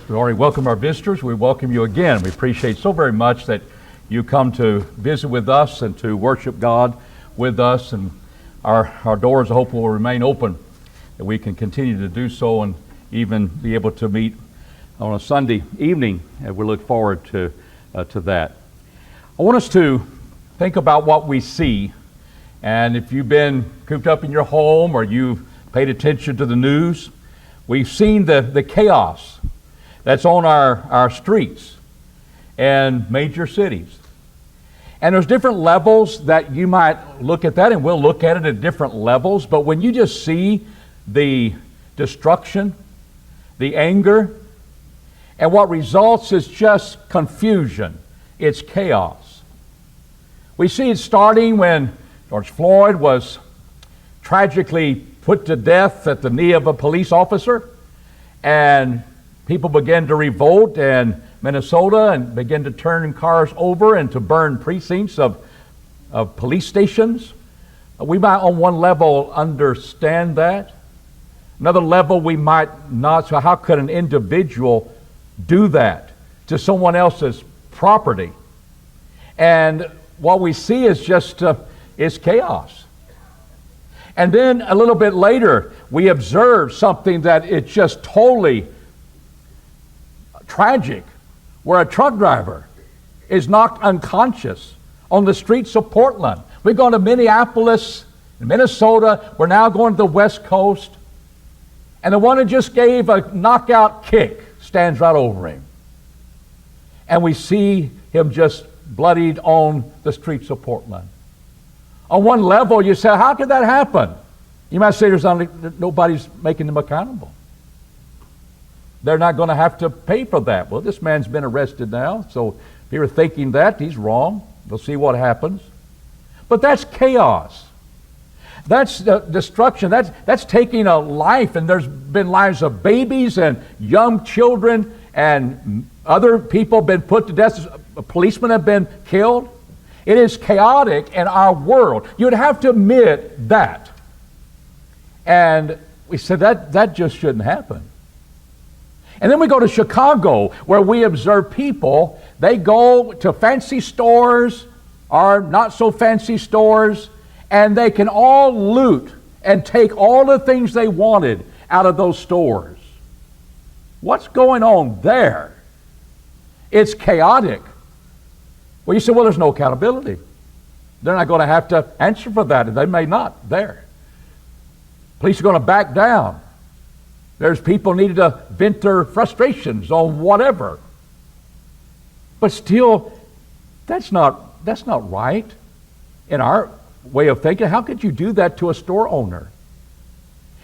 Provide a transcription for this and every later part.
We already welcome our visitors. We welcome you again. We appreciate so very much that you come to visit with us and to worship God with us. And our doors, I hope, will remain open, that we can continue to do so and even be able to meet on a Sunday evening. And we look forward to that. I want us to think about what we see. And if you've been cooped up in your home or you've paid attention to the news, we've seen the chaos that's on our streets and major cities. And there's different levels that you might look at that, and we'll look at it at different levels. But when you just see the destruction, the anger, and what results is just confusion. It's chaos. We see it starting when George Floyd was tragically put to death at the knee of a police officer, and people began to revolt in Minnesota and began to turn cars over and to burn precincts of police stations. We might on one level understand that. Another level we might not. So how could an individual do that to someone else's property? And what we see is just is chaos. And then a little bit later, we observe something that it's just totally tragic, where a truck driver is knocked unconscious on the streets of Portland. We're going to Minneapolis, Minnesota. We're now going to the West Coast. And the one who just gave a knockout kick stands right over him. And we see him just bloodied on the streets of Portland. On one level, you say, how could that happen? You might say nobody's making them accountable. They're not going to have to pay for that. Well, this man's been arrested now, so if you're thinking that, he's wrong. We'll see what happens. But that's chaos. That's destruction. That's taking a life, and there's been lives of babies and young children and other people been put to death. Policemen have been killed. It is chaotic in our world. You'd have to admit that. And we said that just shouldn't happen. And then we go to Chicago, where we observe people. They go to fancy stores or not so fancy stores, and they can all loot and take all the things they wanted out of those stores. What's going on there? It's chaotic. Well, you say, well, there's no accountability. They're not going to have to answer for that, and they may not there. Police are going to back down. There's people needed to vent their frustrations on whatever. But still, that's not right in our way of thinking. How could you do that to a store owner?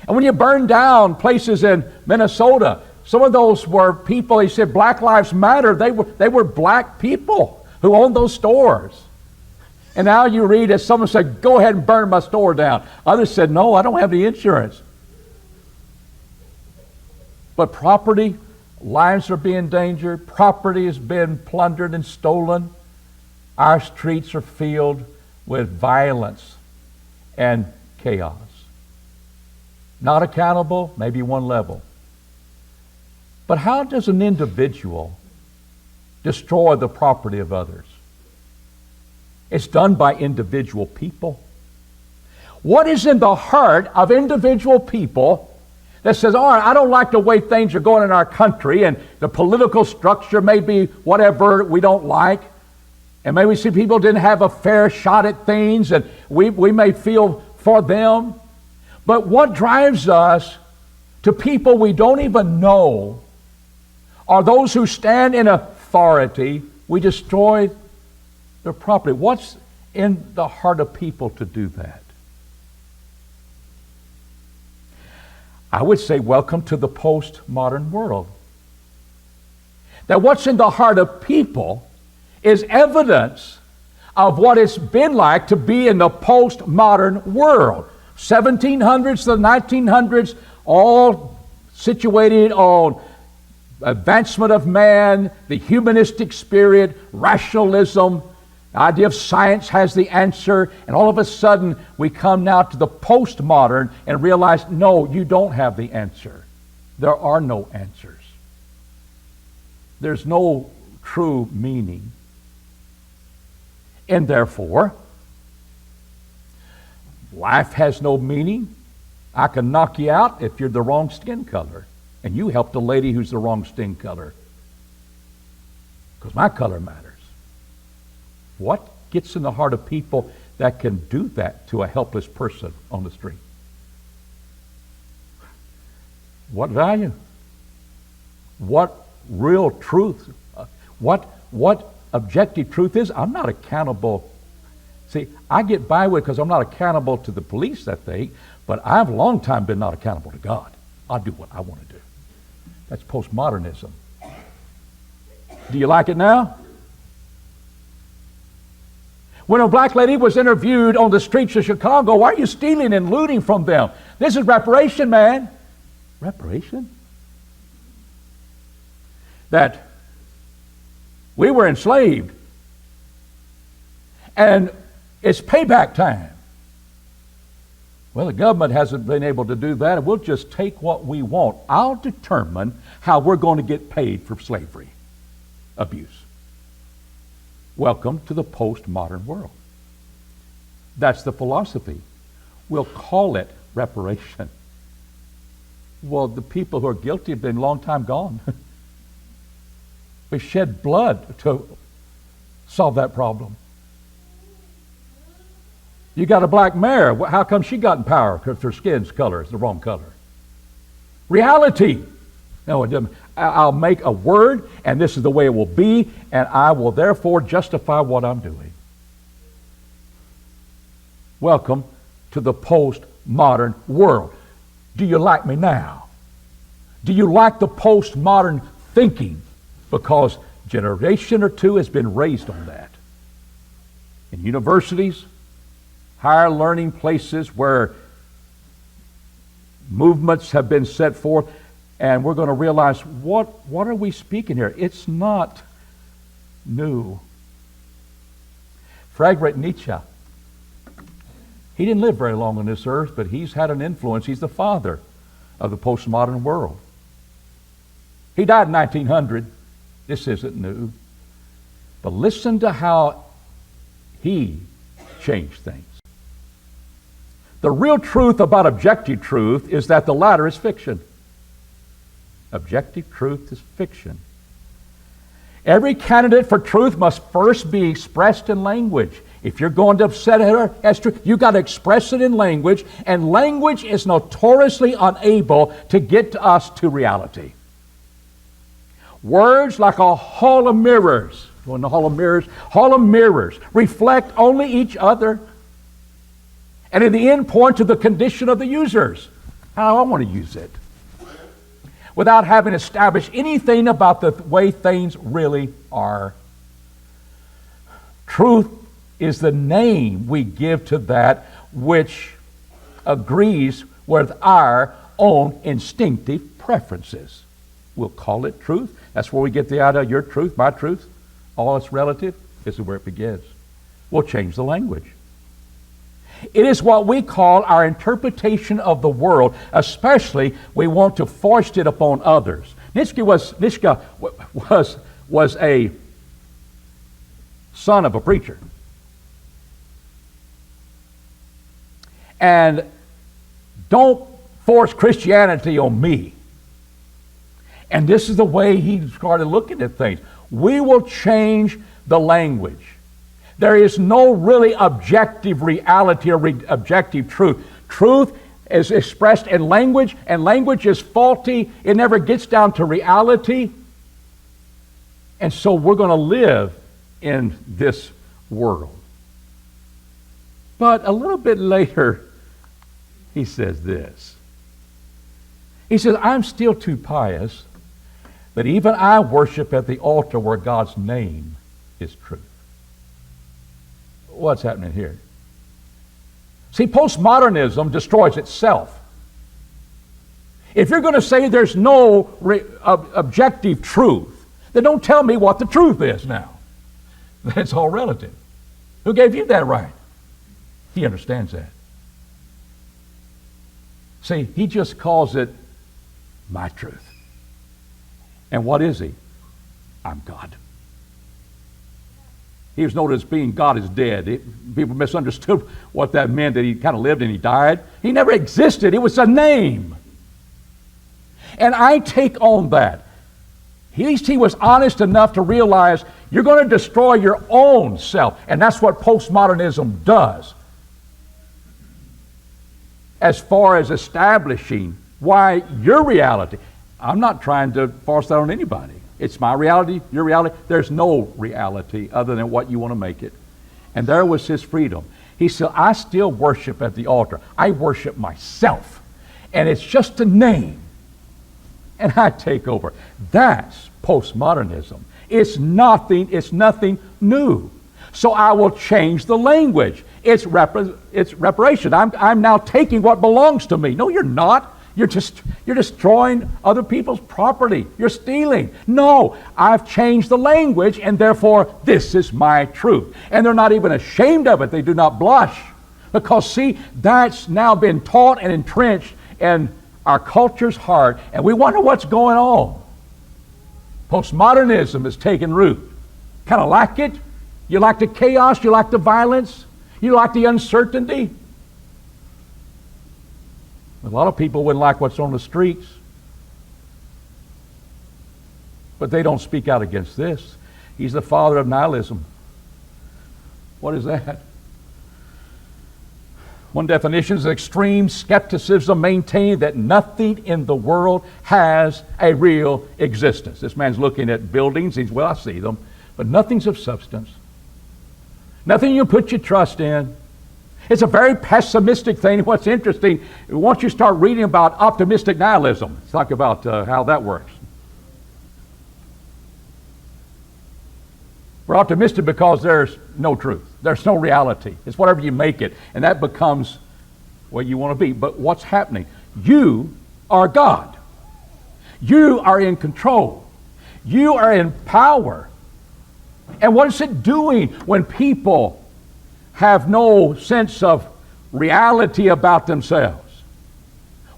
And when you burn down places in Minnesota, some of those were people, they said Black Lives Matter. They were black people who owned those stores. And now you read as someone said, go ahead and burn my store down. Others said, no, I don't have the insurance. But property, lives are being endangered, property has been plundered and stolen. Our streets are filled with violence and chaos. Not accountable, maybe one level. But how does an individual destroy the property of others? It's done by individual people. What is in the heart of individual people that says, all right, I don't like the way things are going in our country, and the political structure may be whatever we don't like, and maybe we see people didn't have a fair shot at things, and we may feel for them. But what drives us to people we don't even know, or those who stand in authority, we destroy their property. What's in the heart of people to do that? I would say welcome to the postmodern world. That what's in the heart of people is evidence of what it's been like to be in the postmodern world. 1700s to the 1900s, all situated on advancement of man, the humanistic spirit, rationalism, the idea of science has the answer, and all of a sudden we come now to the postmodern and realize, no, you don't have the answer. There are no answers. There's no true meaning. And therefore, life has no meaning. I can knock you out if you're the wrong skin color. And you help the lady who's the wrong skin color. Because my color matters. What gets in the heart of people that can do that to a helpless person on the street? What value? What real truth? What objective truth is? I'm not accountable. See, I get by with it because I'm not accountable to the police that they, but I've a long time been not accountable to God. I'll do what I want to do. That's postmodernism. Do you like it now? When a black lady was interviewed on the streets of Chicago, why are you stealing and looting from them? This is reparation, man. Reparation? That we were enslaved and it's payback time. Well, the government hasn't been able to do that, and we'll just take what we want. I'll determine how we're going to get paid for slavery abuse. Welcome to the postmodern world. That's the philosophy. We'll call it reparation. Well, the people who are guilty have been a long time gone. We've shed blood to solve that problem. You got a black mayor. How come she got in power? Because her skin's color is the wrong color. Reality. No, it doesn't. I'll make a word, and this is the way it will be, and I will therefore justify what I'm doing. Welcome to the postmodern world. Do you like me now? Do you like the postmodern thinking? Because generation or two has been raised on that. In universities, higher learning places where movements have been set forth, and we're going to realize what are we speaking here? It's not new. Friedrich Nietzsche, he didn't live very long on this earth, but he's had an influence. He's the father of the postmodern world. He died in 1900. This isn't new. But listen to how he changed things. The real truth about objective truth is that the latter is fiction. Objective truth is fiction. Every candidate for truth must first be expressed in language. If you're going to upset her as truth, you've got to express it in language, and language is notoriously unable to get to us to reality. Words like a hall of mirrors, going to hall of mirrors reflect only each other, and in the end point to the condition of the users. How I want to use it, without having established anything about the way things really are. Truth is the name we give to that which agrees with our own instinctive preferences. We'll call it truth. That's where we get the idea, your truth, my truth, all it's relative. This is where it begins. We'll change the language. It is what we call our interpretation of the world, especially we want to foist it upon others. Nietzsche was a son of a preacher. And don't force Christianity on me. And this is the way he started looking at things. We will change the language. There is no really objective reality or objective truth. Truth is expressed in language, and language is faulty. It never gets down to reality. And so we're going to live in this world. But a little bit later, he says this. He says, I'm still too pious, but even I worship at the altar where God's name is truth. What's happening here? See, postmodernism destroys itself. If you're going to say there's no objective truth, then don't tell me what the truth is now. That's all relative. Who gave you that right? He understands that. See, he just calls it my truth. And what is he? I'm God. He was known as being God is dead. People misunderstood what that meant, that he kind of lived and he died. He never existed. It was a name. And I take on that. At least he was honest enough to realize you're going to destroy your own self. And that's what postmodernism does. As far as establishing why your reality, I'm not trying to force that on anybody. It's my reality, your reality. There's no reality other than what you want to make it. And there was his freedom. He said, I still worship at the altar. I worship myself. And it's just a name. And I take over. That's postmodernism. It's nothing new. So I will change the language. It's reparation. I'm now taking what belongs to me. No, you're not. You're destroying other people's property. You're stealing. No, I've changed the language, and therefore this is my truth. And they're not even ashamed of it. They do not blush. Because, see, that's now been taught and entrenched in our culture's heart, and we wonder what's going on. Postmodernism has taken root. Kind of like it. You like the chaos. You like the violence. You like the uncertainty. A lot of people wouldn't like what's on the streets. But they don't speak out against this. He's the father of nihilism. What is that? One definition is extreme skepticism, maintaining that nothing in the world has a real existence. This man's looking at buildings. Well, I see them, but nothing's of substance. Nothing you put your trust in. It's a very pessimistic thing. What's interesting, once you start reading about optimistic nihilism, let's talk about how that works. We're optimistic because there's no truth. There's no reality. It's whatever you make it, and that becomes what you want to be. But what's happening? You are God. You are in control. You are in power. And what is it doing when people have no sense of reality about themselves?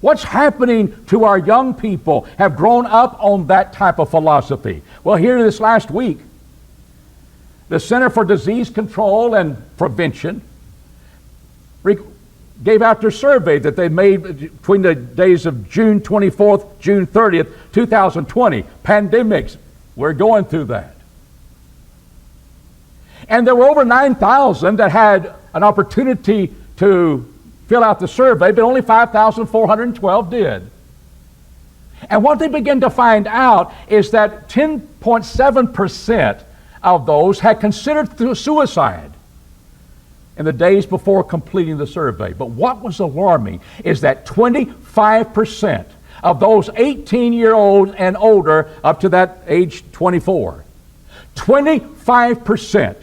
What's happening to our young people have grown up on that type of philosophy? Well, here this last week, the Center for Disease Control and Prevention gave out their survey that they made between the days of June 24th, June 30th, 2020. Pandemics, we're going through that. And there were over 9,000 that had an opportunity to fill out the survey, but only 5,412 did. And what they began to find out is that 10.7% of those had considered suicide in the days before completing the survey. But what was alarming is that 25% of those 18-year-olds and older up to that age 24, 25%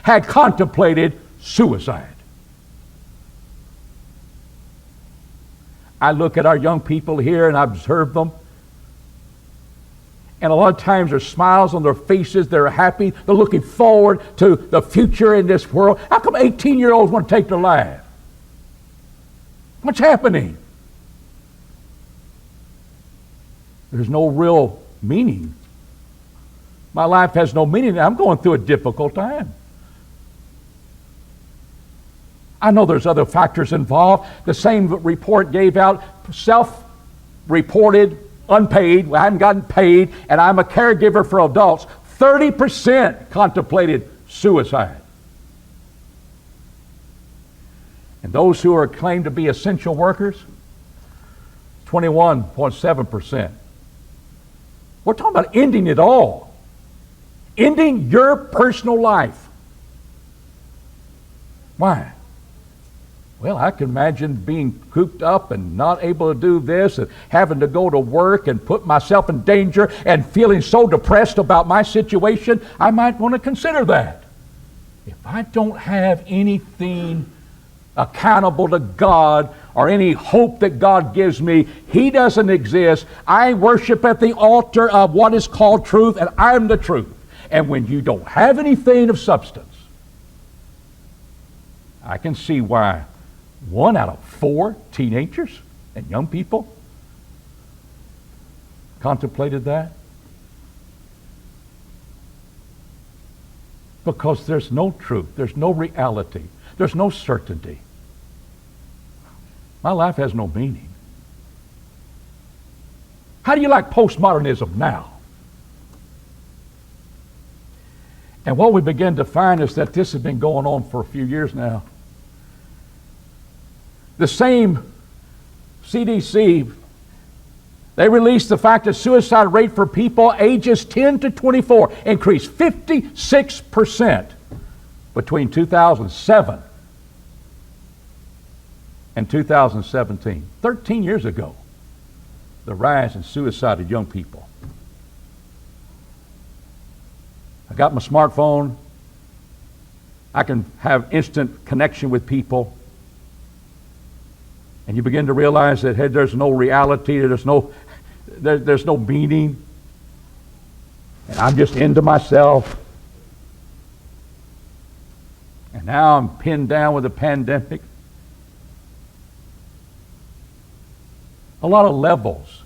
had contemplated suicide. I look at our young people here and I observe them. And a lot of times there's smiles on their faces. They're happy. They're looking forward to the future in this world. How come 18-year-olds want to take their life? What's happening? There's no real meaning. My life has no meaning. I'm going through a difficult time. I know there's other factors involved. The same report gave out self-reported, unpaid, I haven't gotten paid, and I'm a caregiver for adults. 30% contemplated suicide. And those who are claimed to be essential workers, 21.7%. We're talking about ending it all. Ending your personal life. Why? Well, I can imagine being cooped up and not able to do this and having to go to work and put myself in danger and feeling so depressed about my situation, I might want to consider that. If I don't have anything accountable to God or any hope that God gives me, He doesn't exist. I worship at the altar of what is called truth, and I'm the truth. And when you don't have anything of substance, I can see why 1 out of 4 teenagers and young people contemplated that. Because there's no truth, there's no reality, there's no certainty. My life has no meaning. How do you like postmodernism now? And what we begin to find is that this has been going on for a few years now. The same CDC, they released the fact that suicide rate for people ages 10 to 24 increased 56% between 2007 and 2017. 13 years ago, the rise in suicide of young people. I got my smartphone. I can have instant connection with people. And you begin to realize that, hey, there's no reality, there's no meaning. And I'm just into myself. And now I'm pinned down with a pandemic. A lot of levels.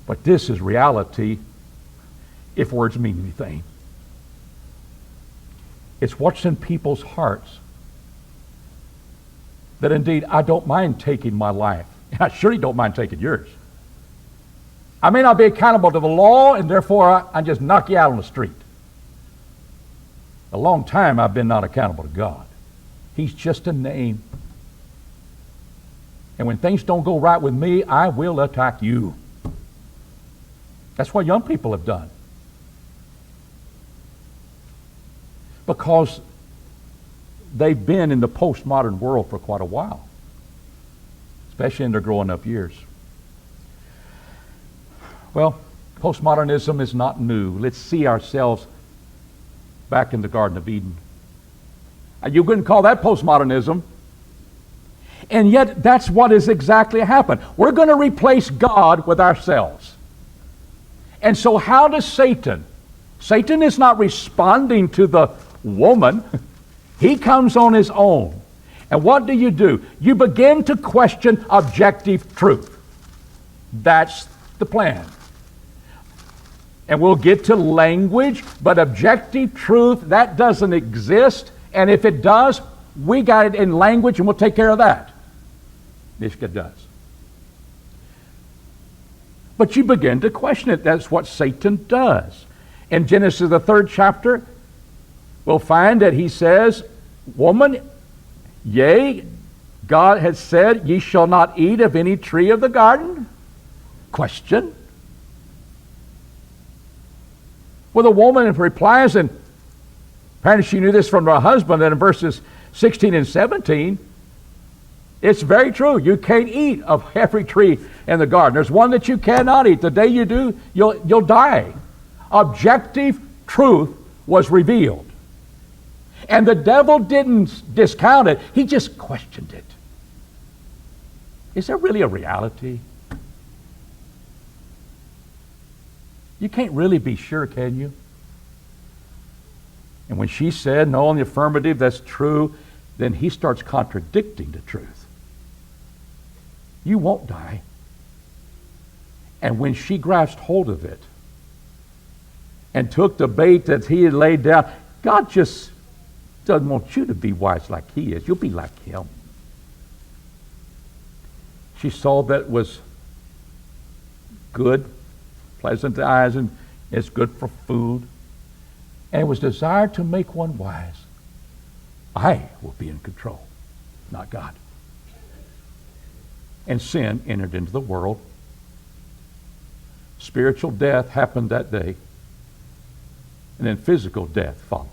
But this is reality, if words mean anything. It's what's in people's hearts. That indeed, I don't mind taking my life. And I surely don't mind taking yours. I may not be accountable to the law, and therefore I just knock you out on the street. A long time I've been not accountable to God. He's just a name. And when things don't go right with me, I will attack you. That's what young people have done. Because they've been in the postmodern world for quite a while, especially in their growing up years. Well, postmodernism is not new. Let's see ourselves back in the Garden of Eden. You couldn't call that postmodernism. And yet, that's what has exactly happened. We're going to replace God with ourselves. And so how does Satan? Satan is not responding to the woman. He comes on his own. And what do? You begin to question objective truth. That's the plan. And we'll get to language, but objective truth, that doesn't exist. And if it does, we got it in language and we'll take care of that. Mishka does. But you begin to question it. That's what Satan does. In Genesis, the 3rd chapter, we'll find that he says, woman, yea, God has said, ye shall not eat of any tree of the garden? Question. Well, the woman replies, and apparently she knew this from her husband, and in verses 16 and 17, it's very true. You can't eat of every tree in the garden. There's one that you cannot eat. The day you do, you'll die. Objective truth was revealed. And the devil didn't discount it. He just questioned it. Is there really a reality? You can't really be sure, can you? And when she said, no, in the affirmative, that's true, then he starts contradicting the truth. You won't die. And when she grasped hold of it and took the bait that he had laid down, God just doesn't want you to be wise like he is. You'll be like him. She saw that it was good, pleasant to eyes, and it's good for food. And it was desired to make one wise. I will be in control, not God. And sin entered into the world. Spiritual death happened that day. And then physical death followed.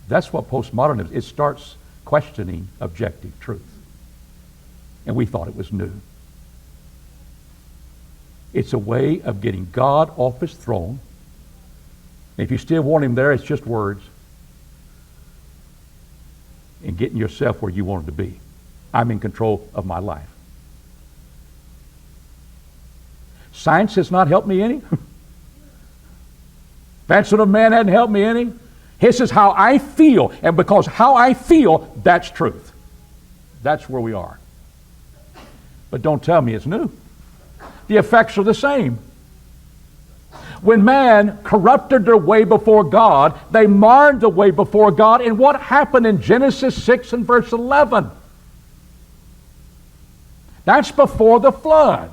That's what postmodernism is. It starts questioning objective truth. And we thought it was new. It's a way of getting God off his throne. And if you still want him there, it's just words. And getting yourself where you wanted to be. I'm in control of my life. Science has not helped me any. Advancement of man hadn't helped me any. This is how I feel. And because how I feel, that's truth. That's where we are. But don't tell me it's new. The effects are the same. When man corrupted their way before God, they marred the way before God. And what happened in Genesis 6 and verse 11? That's before the flood.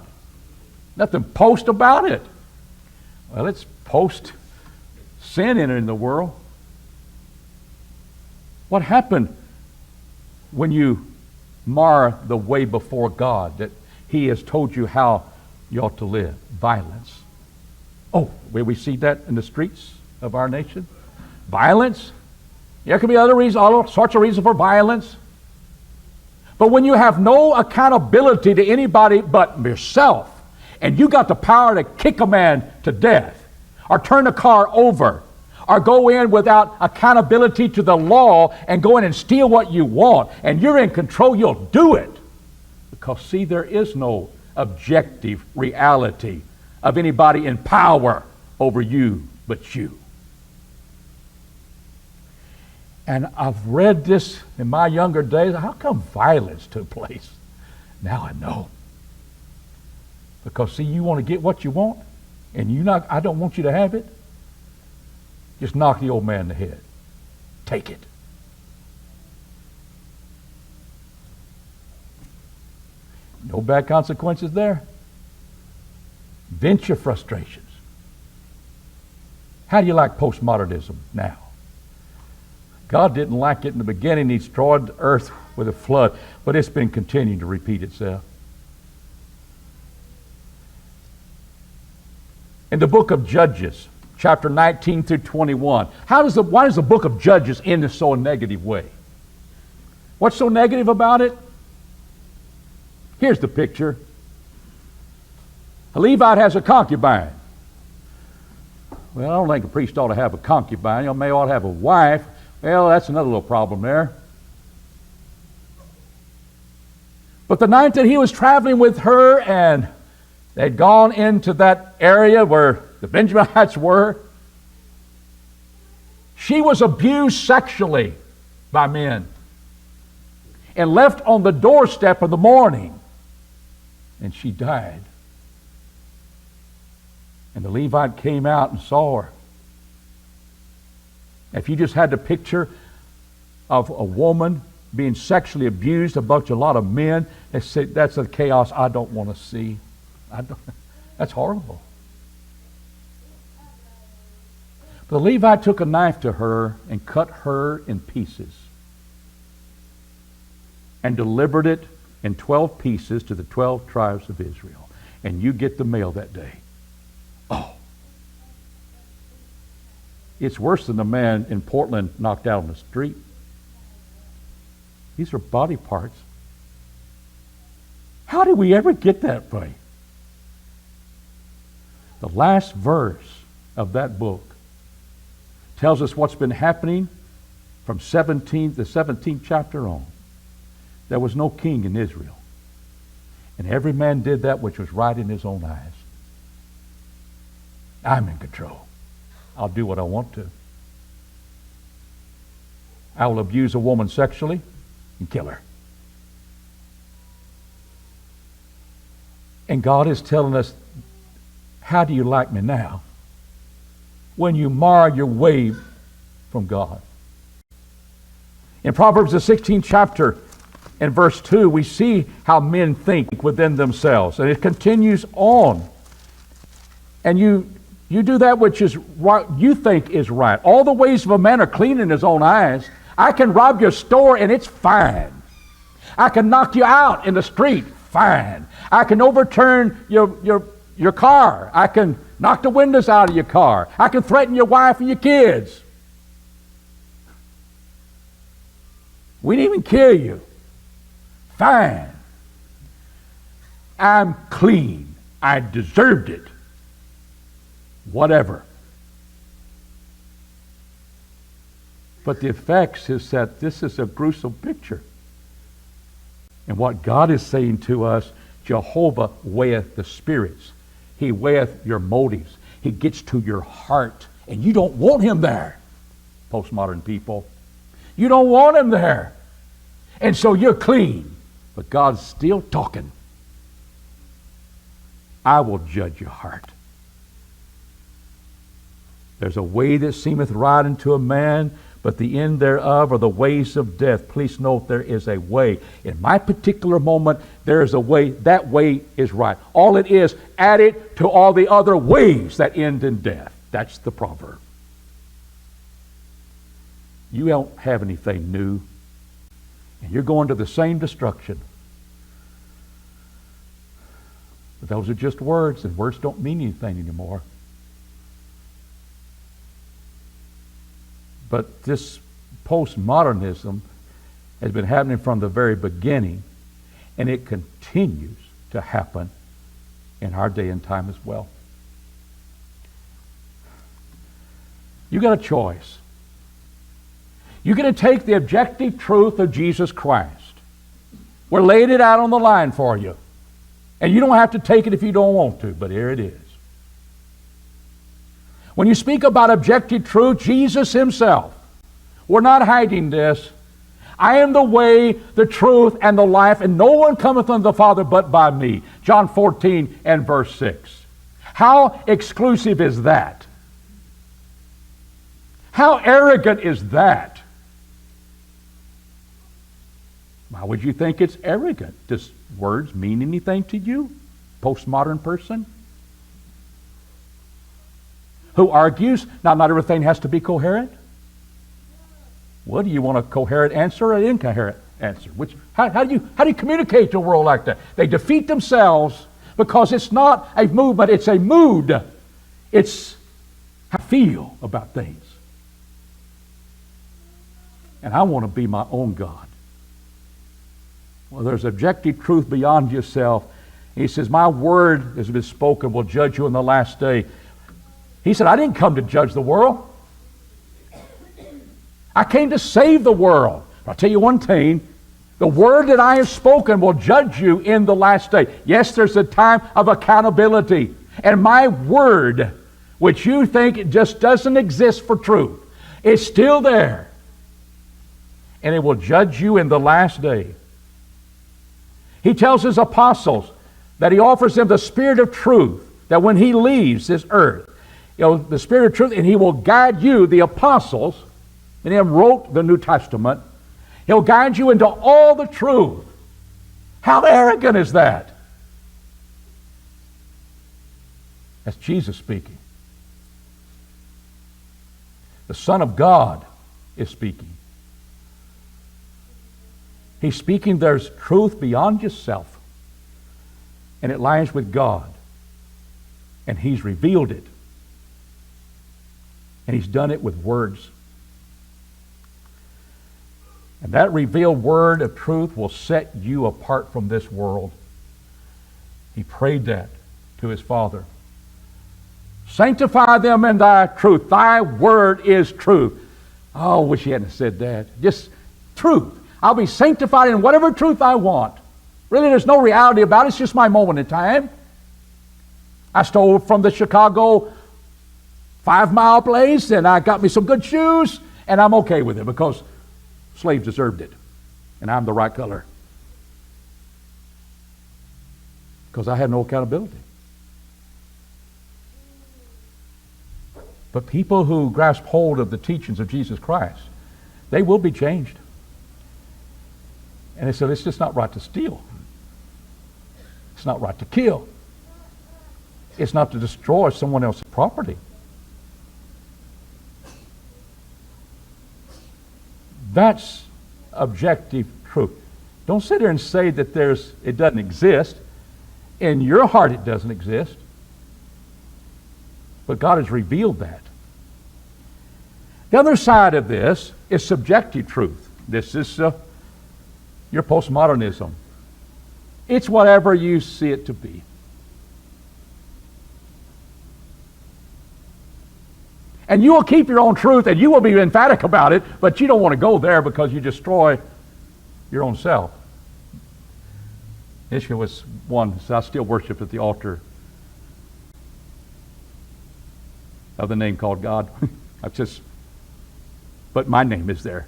Nothing post about it. Well, it's post sin entering the world. What happened when you mar the way before God that He has told you how you ought to live? Violence. Oh, where we see that in the streets of our nation? Violence. There could be other reasons, all sorts of reasons for violence. But when you have no accountability to anybody but yourself, and you got the power to kick a man to death, or turn a car over, or go in without accountability to the law and go in and steal what you want, and you're in control, you'll do it. Because, see, there is no objective reality of anybody in power over you but you. And I've read this in my younger days. How come violence took place? Now I know. Because, see, you want to get what you want, and I don't want you to have it. Just knock the old man in the head. Take it. No bad consequences there. Vent your frustrations. How do you like postmodernism now? God didn't like it in the beginning. He destroyed the earth with a flood, but it's been continuing to repeat itself. In the book of Judges, chapter 19 through 21, why does the book of Judges end in so a negative way? What's so negative about it? Here's the picture. A Levite has a concubine. Well, I don't think a priest ought to have a concubine. He may ought to have a wife. Well, that's another little problem there. But the night that he was traveling with her and they'd gone into that area where the Benjamites were, she was abused sexually by men and left on the doorstep in the morning, and she died. And the Levite came out and saw her. If you just had the picture of a woman being sexually abused about a lot of men, they say that's a chaos I don't want to see. That's horrible. But the Levite took a knife to her and cut her in pieces and delivered it in 12 pieces to the 12 tribes of Israel. And you get the mail that day. Oh. It's worse than the man in Portland knocked out on the street. These are body parts. How did we ever get that way? The last verse of that book tells us what's been happening from the 17th chapter on. There was no king in Israel. And every man did that which was right in his own eyes. I'm in control. I'll do what I want to. I will abuse a woman sexually and kill her. And God is telling us, how do you like me now? When you mar your way from God. In Proverbs the 16th chapter and verse 2, we see how men think within themselves. And it continues on. And you do that which is right, you think is right. All the ways of a man are clean in his own eyes. I can rob your store and it's fine. I can knock you out in the street, fine. I can overturn your car. I can knock the windows out of your car. I can threaten your wife and your kids. We didn't even kill you. Fine. I'm clean. I deserved it. Whatever. But the effects is that this is a gruesome picture. And what God is saying to us, Jehovah weigheth the spirits. He weigheth your motives. He gets to your heart. And you don't want him there, postmodern people. You don't want him there. And so you're clean. But God's still talking. I will judge your heart. There's a way that seemeth right unto a man, but the end thereof are the ways of death. Please note there is a way. In my particular moment, there is a way. That way is right. All it is, add it to all the other ways that end in death. That's the proverb. You don't have anything new, and you're going to the same destruction. But those are just words, and words don't mean anything anymore. But this postmodernism has been happening from the very beginning, and it continues to happen in our day and time as well. You got a choice. You're going to take the objective truth of Jesus Christ. We're laid it out on the line for you. And you don't have to take it if you don't want to, but here it is. When you speak about objective truth, Jesus himself, we're not hiding this. I am the way, the truth, and the life, and no one cometh unto the Father but by me. John 14 and verse 6. How exclusive is that? How arrogant is that? Why would you think it's arrogant? Does words mean anything to you, postmodern person? Who argues, not everything has to be coherent? What do you want, a coherent answer or an incoherent answer? How do you communicate to a world like that? They defeat themselves because it's not a movement, it's a mood. It's how I feel about things. And I want to be my own God. Well, there's objective truth beyond yourself. He says, my word has been spoken will judge you in the last day. He said, I didn't come to judge the world. I came to save the world. I'll tell you one thing. The word that I have spoken will judge you in the last day. Yes, there's a time of accountability. And my word, which you think it just doesn't exist for truth, is still there. And it will judge you in the last day. He tells his apostles that he offers them the Spirit of truth, that when he leaves this earth, the Spirit of truth, and he will guide you, the apostles, and he wrote the New Testament, he'll guide you into all the truth. How arrogant is that? That's Jesus speaking. The Son of God is speaking. He's speaking there's truth beyond yourself, and it lies with God, and he's revealed it. And he's done it with words. And that revealed word of truth will set you apart from this world. He prayed that to his Father. Sanctify them in thy truth. Thy word is truth. Oh, I wish he hadn't said that. Just truth. I'll be sanctified in whatever truth I want. Really, there's no reality about it. It's just my moment in time. I stole from the Chicago 5 Mile place, and I got me some good shoes, and I'm okay with it because slaves deserved it, and I'm the right color. Because I had no accountability. But people who grasp hold of the teachings of Jesus Christ, they will be changed. And they said, it's just not right to steal. It's not right to kill. It's not to destroy someone else's property. That's objective truth. Don't sit there and say that it doesn't exist. In your heart it doesn't exist. But God has revealed that. The other side of this is subjective truth. This is your postmodernism. It's whatever you see it to be. And you will keep your own truth and you will be emphatic about it, but you don't want to go there because you destroy your own self. Ishka was one, so I still worship at the altar of the name called God. But my name is there.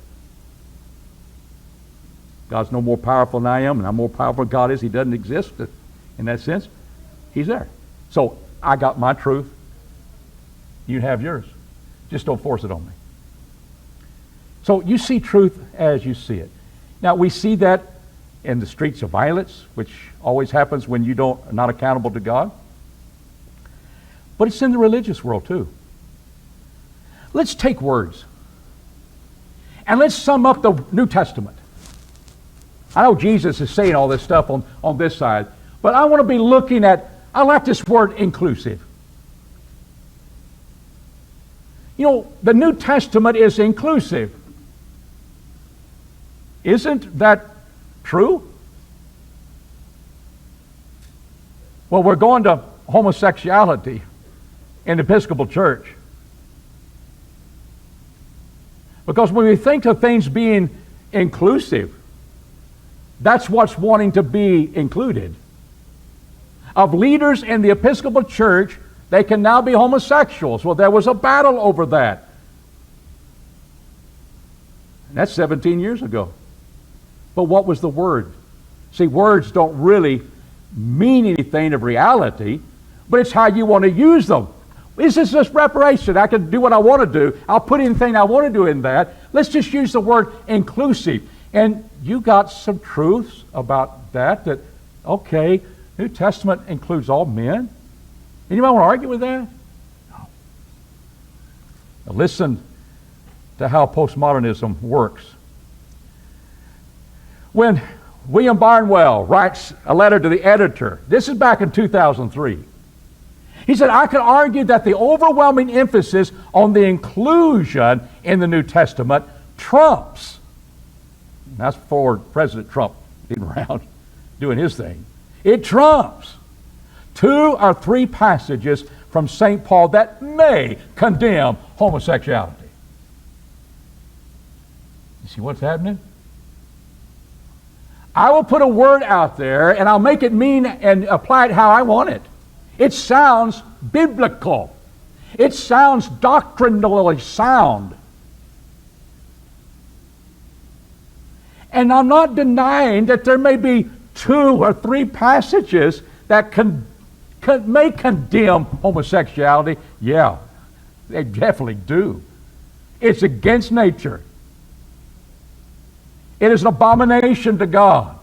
God's no more powerful than I am, and I'm more powerful than God is. He doesn't exist in that sense. He's there. So I got my truth. You have yours. Just don't force it on me. So you see truth as you see it. Now, we see that in the streets of violence, which always happens when you are not accountable to God. But it's in the religious world too. Let's take words and let's sum up the New Testament. I know Jesus is saying all this stuff on this side, but I want to be looking at, I like this word inclusive. You know, the New Testament is inclusive. Isn't that true? Well, we're going to homosexuality in the Episcopal Church. Because when we think of things being inclusive, that's what's wanting to be included. Of leaders in the Episcopal Church, they can now be homosexuals. Well, there was a battle over that. And that's 17 years ago. But what was the word? See, words don't really mean anything of reality, but it's how you want to use them. Is this just reparation? I can do what I want to do. I'll put anything I want to do in that. Let's just use the word inclusive. And you got some truths about that, okay, New Testament includes all men. Anybody want to argue with that? No. Now listen to how postmodernism works. When William Barnwell writes a letter to the editor, this is back in 2003. He said, I could argue that the overwhelming emphasis on the inclusion in the New Testament trumps. That's before President Trump being around doing his thing. It trumps 2 or 3 passages from St. Paul that may condemn homosexuality. You see what's happening? I will put a word out there and I'll make it mean and apply it how I want it. It sounds biblical. It sounds doctrinally sound. And I'm not denying that there may be 2 or 3 passages that may condemn homosexuality. Yeah, they definitely do. It's against nature. It is an abomination to God.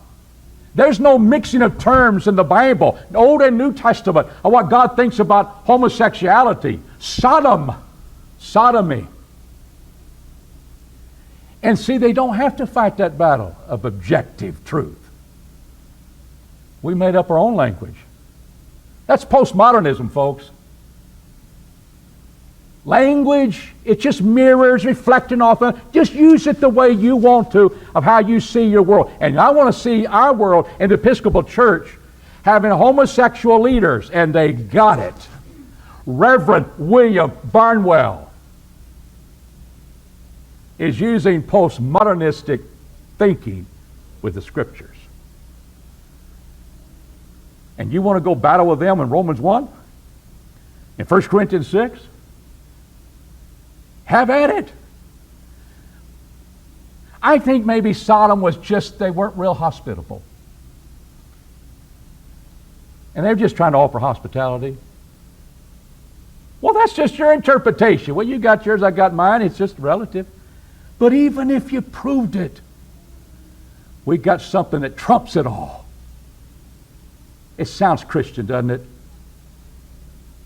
There's no mixing of terms in the Bible, Old and New Testament, of what God thinks about homosexuality, sodomy. And see, they don't have to fight that battle of objective truth. We made up our own language. That's postmodernism, folks. Language, it just mirrors, reflecting off of, just use it the way you want to of how you see your world. And I want to see our world in the Episcopal Church having homosexual leaders, and they got it. Reverend William Barnwell is using postmodernistic thinking with the Scriptures. And you want to go battle with them in Romans 1? In 1 Corinthians 6? Have at it. I think maybe Sodom was just, they weren't real hospitable. And they're just trying to offer hospitality. Well, that's just your interpretation. Well, you got yours, I got mine. It's just relative. But even if you proved it, we got something that trumps it all. It sounds Christian, doesn't it?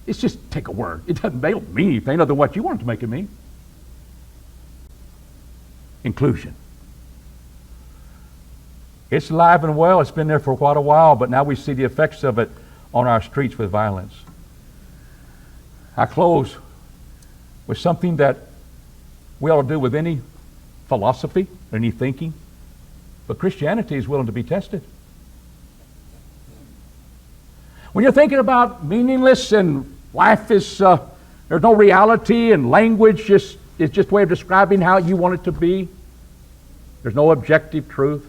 It's just take a word. They don't mean anything other than what you want it to make it mean. Inclusion. It's alive and well. It's been there for quite a while, but now we see the effects of it on our streets with violence. I close with something that we ought to do with any philosophy, any thinking, but Christianity is willing to be tested. When you're thinking about meaningless and life is, there's no reality and language is just a way of describing how you want it to be. There's no objective truth.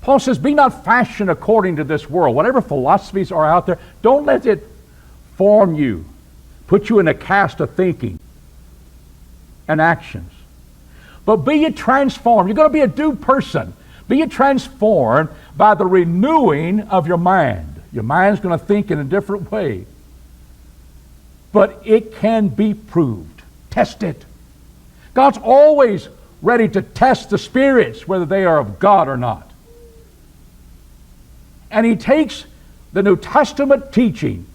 Paul says, be not fashioned according to this world. Whatever philosophies are out there, don't let it form you, put you in a cast of thinking and actions. But be ye transformed. You're going to be a new person. Be ye transformed by the renewing of your mind. Your mind's going to think in a different way. but it can be proved. Test it. God's always ready to test the spirits, whether they are of God or not. And He takes the New Testament teaching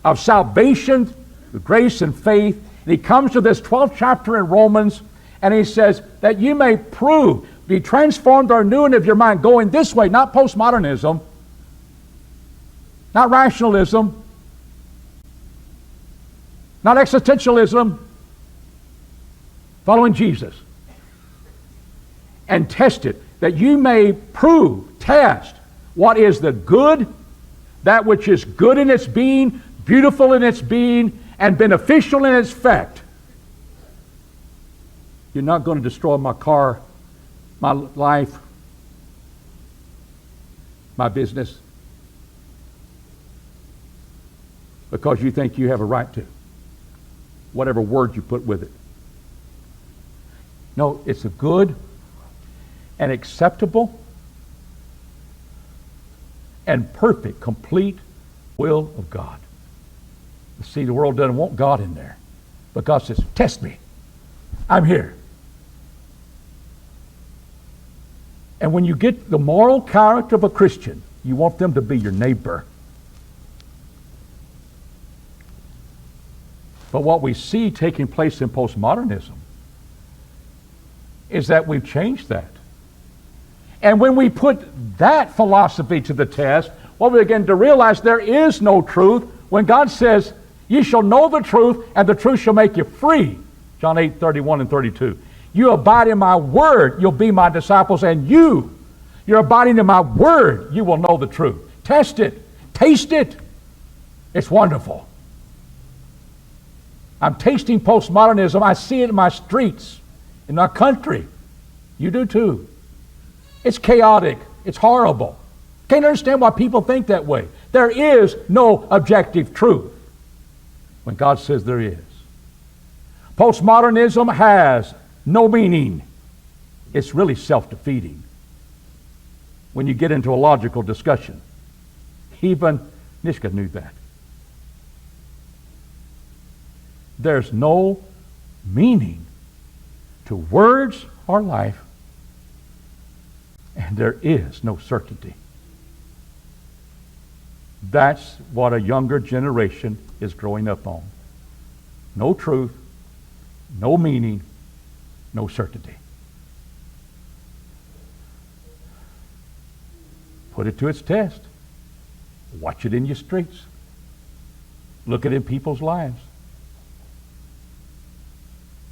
of salvation, the grace and faith, and He comes to this 12th chapter in Romans, and He says that you may prove, be transformed or renewing of your mind, going this way, not postmodernism, not rationalism, not existentialism, following Jesus. And test it, that you may prove, test, what is the good, that which is good in its being, beautiful in its being, and beneficial in its effect. You're not going to destroy my car, my life, my business, because you think you have a right to, whatever word you put with it. No, it's a good and acceptable and perfect, complete will of God. See, the world doesn't want God in there, but God says, test me. I'm here. And when you get the moral character of a Christian, you want them to be your neighbor. But what we see taking place in postmodernism is that we've changed that. And when we put that philosophy to the test, what we begin to realize there is no truth when God says, "Ye shall know the truth, and the truth shall make you free." John 8:31 and 32. You abide in my word, you'll be my disciples, and you're abiding in my word, you will know the truth. Test it. Taste it. It's wonderful. I'm tasting postmodernism. I see it in my streets, in our country. You do too. It's chaotic. It's horrible. Can't understand why people think that way. There is no objective truth when God says there is. Postmodernism has no meaning. It's really self-defeating when you get into a logical discussion. Even Nishka knew that. There's no meaning to words or life, and there is no certainty. That's what a younger generation is growing up on. No truth, no meaning, no certainty. Put it to its test. Watch it in your streets. Look at it in people's lives.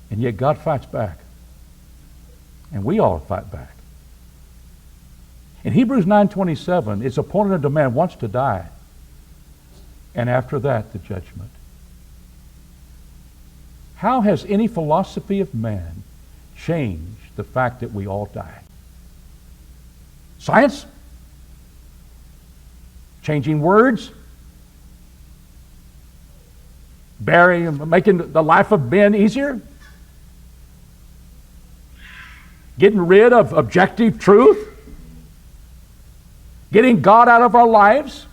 And yet God fights back. And we all fight back. In Hebrews 9:27, it's appointed unto man once to die, and after that the judgment. How has any philosophy of man changed the fact that we all die? Science? Changing words? Making the life of men easier? Getting rid of objective truth? Getting God out of our lives?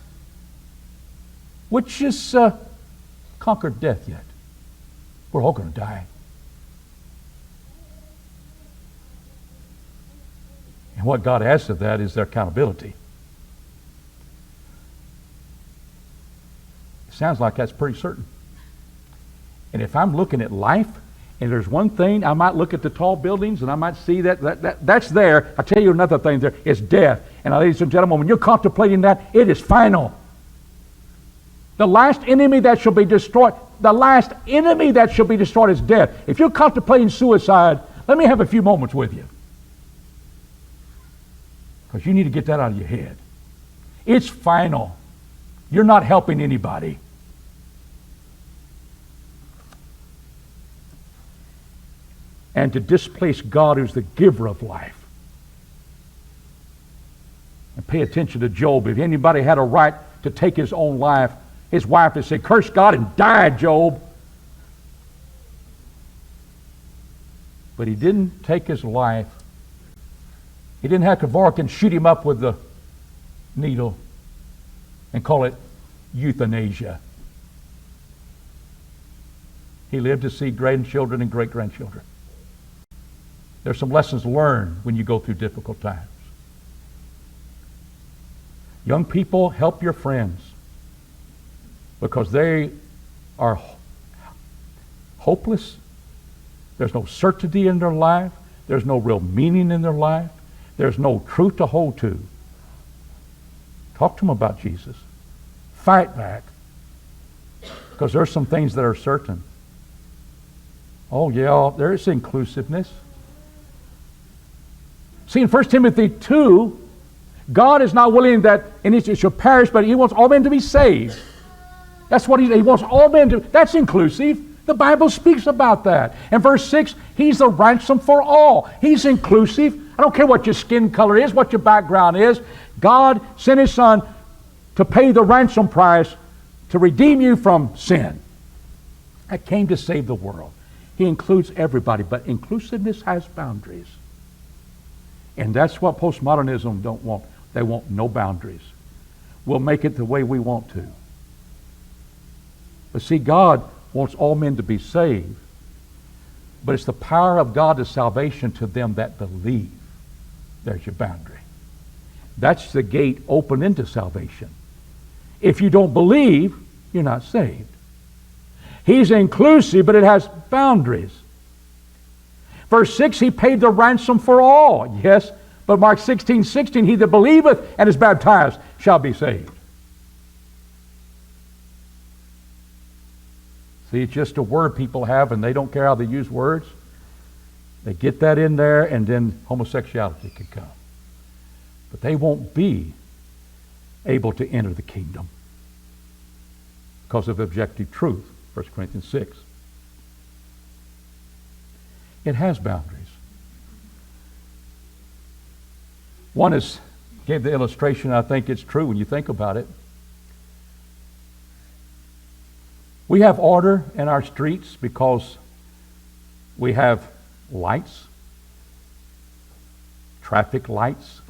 Which is conquered death yet. We're all going to die. And what God asks of that is their accountability. It sounds like that's pretty certain. And if I'm looking at life, and there's one thing, I might look at the tall buildings and I might see that's there. I'll tell you another thing there is death. And ladies and gentlemen, when you're contemplating that, it is final. The last enemy that shall be destroyed, is death. If you're contemplating suicide, let me have a few moments with you. Because you need to get that out of your head. It's final. You're not helping anybody. And to displace God, who's the giver of life. And pay attention to Job. If anybody had a right to take his own life, his wife would say, "Curse God and die, Job." But he didn't take his life. He didn't have Kevorkian shoot him up with the needle and call it euthanasia. He lived to see grandchildren and great-grandchildren. There's some lessons learned when you go through difficult times. Young people, help your friends because they are hopeless. There's no certainty in their life. There's no real meaning in their life. There's no truth to hold to. Talk to them about Jesus. Fight back. Because there's some things that are certain. Oh yeah, there is inclusiveness. See, in 1 Timothy 2, God is not willing that any shall perish, but He wants all men to be saved. That's what He wants all men to. That's inclusive. The Bible speaks about that. In verse 6, He's the ransom for all. He's inclusive. I don't care what your skin color is, what your background is. God sent His Son to pay the ransom price to redeem you from sin. That came to save the world. He includes everybody, but inclusiveness has boundaries. And that's what postmodernism don't want. They want no boundaries. We'll make it the way we want to. But see, God wants all men to be saved. But it's the power of God to salvation to them that believe. There's your boundary. That's the gate open into salvation. If you don't believe, you're not saved. He's inclusive, but it has boundaries. Verse 6, He paid the ransom for all. Yes, but Mark 16:16, he that believeth and is baptized shall be saved. See, it's just a word people have, and they don't care how they use words. They get that in there, and then homosexuality can come. But they won't be able to enter the kingdom because of objective truth, 1 Corinthians 6. It has boundaries. One is, gave the illustration, I think it's true when you think about it. We have order in our streets because we have lights, traffic lights.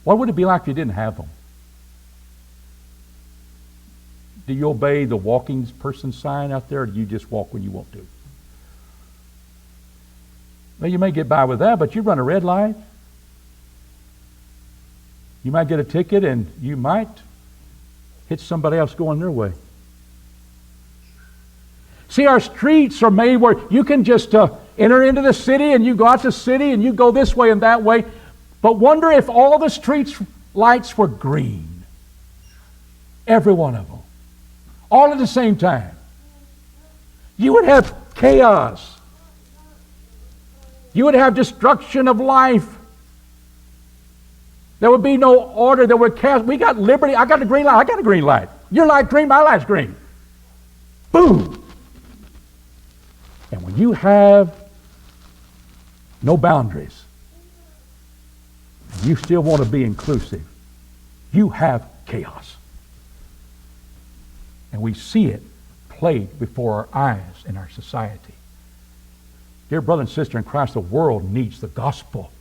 What would it be like if you didn't have them? Do you obey the walking person sign out there, or do you just walk when you want to? Well, you may get by with that, but you run a red light. You might get a ticket, and you might hit somebody else going their way. See, our streets are made where you can just enter into the city, and you go out to the city, and you go this way and that way. But wonder if all the streets' lights were green. Every one of them. All at the same time. You would have chaos. You would have destruction of life. There would be no order. There would chaos. We got liberty. I got a green light. I got a green light. Your light green, my light's green. Boom. And when you have no boundaries, you still want to be inclusive, you have chaos. And we see it played before our eyes in our society. Dear brother and sister in Christ, the world needs the gospel.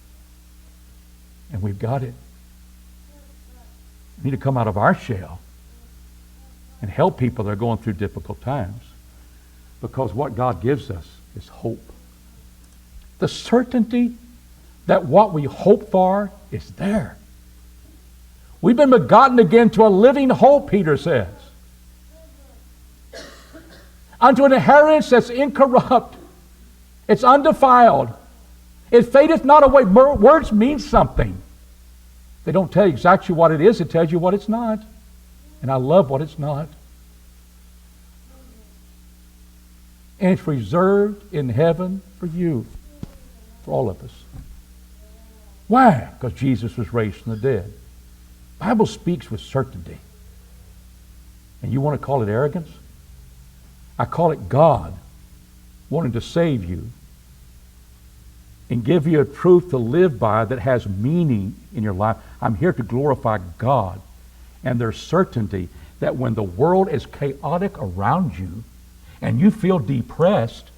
And we've got it. We need to come out of our shell and help people that are going through difficult times. Because what God gives us is hope. The certainty that what we hope for is there. We've been begotten again to a living hope, Peter says. Unto an inheritance that's incorrupt. It's undefiled. It fadeth not away. Words mean something. They don't tell you exactly what it is. It tells you what it's not. And I love what it's not. And it's reserved in heaven for you, for all of us. Why? Because Jesus was raised from the dead. The Bible speaks with certainty. And you want to call it arrogance? I call it God wanting to save you and give you a truth to live by that has meaning in your life. I'm here to glorify God. And there's certainty that when the world is chaotic around you, and you feel depressed,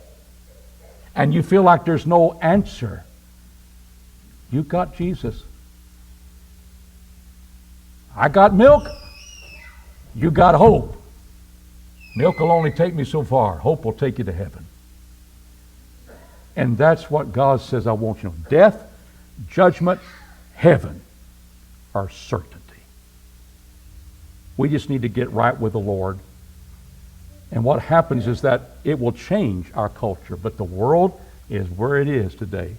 and you feel like there's no answer, you got Jesus. I got milk, you got hope. Milk will only take me so far. Hope will take you to heaven. And that's what God says I want you to know. Death, judgment, heaven are certainty. We just need to get right with the Lord. And what happens is that it will change our culture, but the world is where it is today.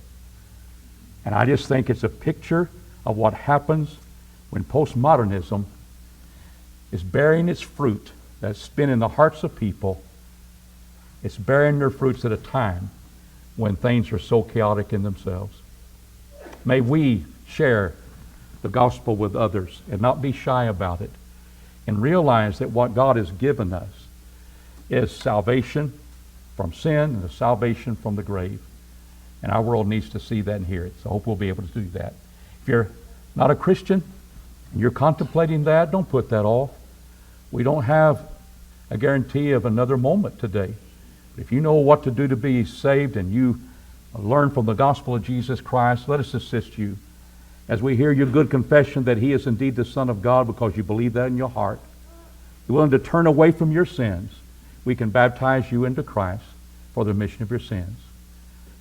And I just think it's a picture of what happens when postmodernism is bearing its fruit that's been in the hearts of people. It's bearing their fruits at a time when things are so chaotic in themselves. May we share the gospel with others and not be shy about it, and realize that what God has given us is salvation from sin and the salvation from the grave. And our world needs to see that and hear it. So I hope we'll be able to do that. If you're not a Christian and you're contemplating that, don't put that off. We don't have a guarantee of another moment today. But if you know what to do to be saved and you learn from the gospel of Jesus Christ, let us assist you as we hear your good confession that He is indeed the Son of God, because you believe that in your heart. You're willing to turn away from your sins. We can baptize you into Christ for the remission of your sins.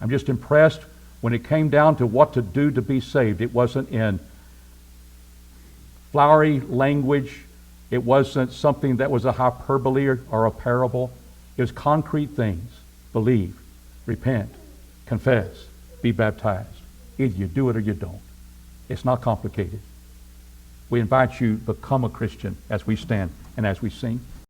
I'm just impressed when it came down to what to do to be saved. It wasn't in flowery language. It wasn't something that was a hyperbole or a parable. It was concrete things. Believe, repent, confess, be baptized. Either you do it or you don't. It's not complicated. We invite you to become a Christian as we stand and as we sing.